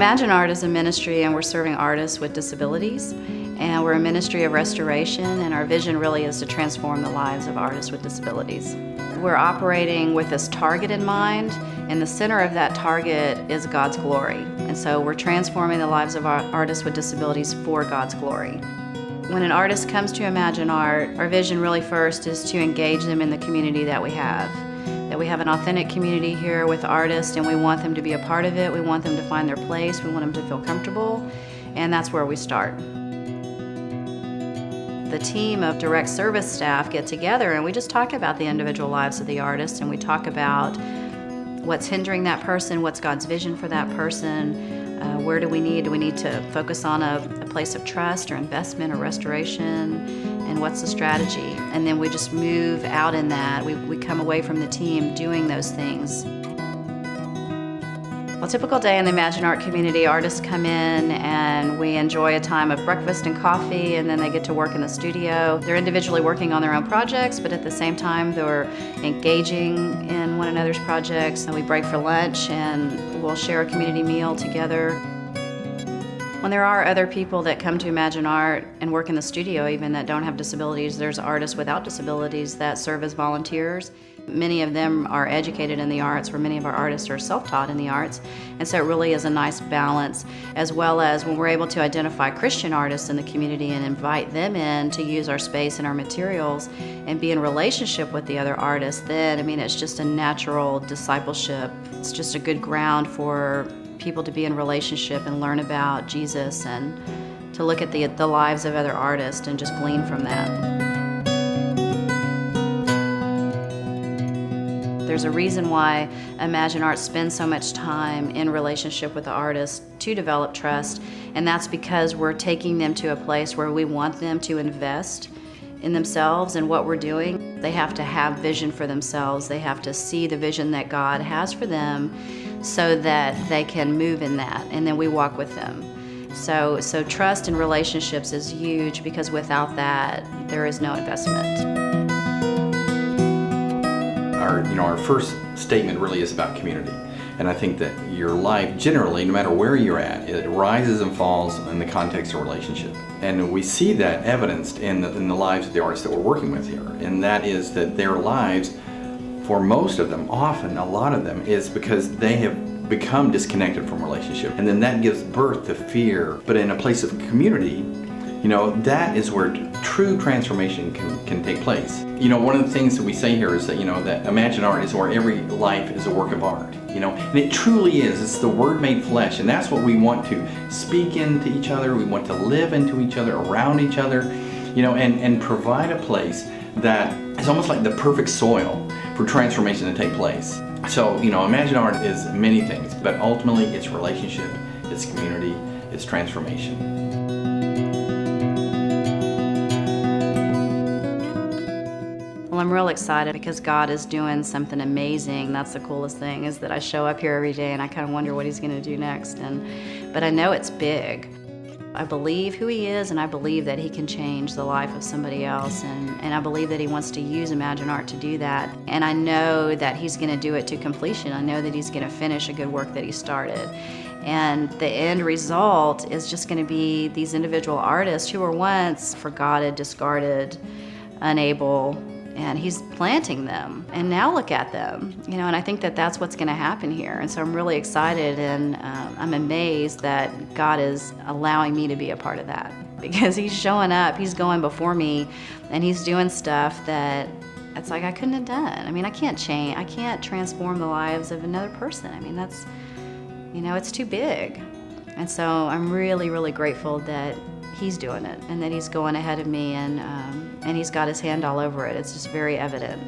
Imagine Art is a ministry, and we're serving artists with disabilities, and we're a ministry of restoration, and our vision really is to transform the lives of artists with disabilities. We're operating with this target in mind, and the center of that target is God's glory. And so we're transforming the lives of our artists with disabilities for God's glory. When an artist comes to Imagine Art, our vision really first is to engage them in the community that we have. That we have an authentic community here with artists, and we want them to be a part of it. We want them to find their place. We want them to feel comfortable, and that's where we start. The team of direct service staff get together and we just talk about the individual lives of the artists, and we talk about what's hindering that person, what's God's vision for that person, where do we need to focus on a place of trust or investment or restoration, and what's the strategy? And then we just move out in that. We come away from the team doing those things. A typical day in the Imagine Art community, artists come in and we enjoy a time of breakfast and coffee, and then they get to work in the studio. They're individually working on their own projects, but at the same time they're engaging in one another's projects. And we break for lunch and we'll share a community meal together. When there are other people that come to Imagine Art and work in the studio even that don't have disabilities, there's artists without disabilities that serve as volunteers. Many of them are educated in the arts, where many of our artists are self-taught in the arts. And so it really is a nice balance, as well as when we're able to identify Christian artists in the community and invite them in to use our space and our materials and be in relationship with the other artists, then, I mean, it's just a natural discipleship. It's just a good ground for people to be in relationship and learn about Jesus and to look at the lives of other artists and just glean from that. There's a reason why Imagine Art spends so much time in relationship with the artists to develop trust, and that's because we're taking them to a place where we want them to invest in themselves and what we're doing. They have to have vision for themselves. They have to see the vision that God has for them so that they can move in that, and then we walk with them. So trust in relationships is huge, because without that, there is no investment. Our first statement really is about community. And I think that your life generally, no matter where you're at, it rises and falls in the context of relationship. And we see that evidenced in the lives of the artists that we're working with here. And that is that their lives, for most of them, often a lot of them, is because they have become disconnected from relationship. And then that gives birth to fear. But in a place of community, that is where true transformation can take place. One of the things that we say here is that, that Imagine Art is where every life is a work of art, and it truly is. It's the Word made flesh, and that's what we want to speak into each other. We want to live into each other, around each other, and provide a place that is almost like the perfect soil for transformation to take place. So, Imagine Art is many things, but ultimately it's relationship, it's community, it's transformation. Well, I'm real excited because God is doing something amazing. That's the coolest thing, is that I show up here every day and I kind of wonder what He's going to do next. But I know it's big. I believe who He is, and I believe that He can change the life of somebody else, and I believe that He wants to use Imagine Art to do that. And I know that He's going to do it to completion. I know that He's going to finish a good work that He started. And the end result is just going to be these individual artists who were once forgotten, discarded, unable, and He's planting them, and now look at them, and I think that that's what's going to happen here. And so I'm really excited, and I'm amazed that God is allowing me to be a part of that, because He's showing up, He's going before me, and He's doing stuff that it's like I couldn't have done. I mean, I can't transform the lives of another person. I mean, that's, it's too big. And so I'm really, really grateful that He's doing it, and that He's going ahead of me, and He's got His hand all over it. It's just very evident.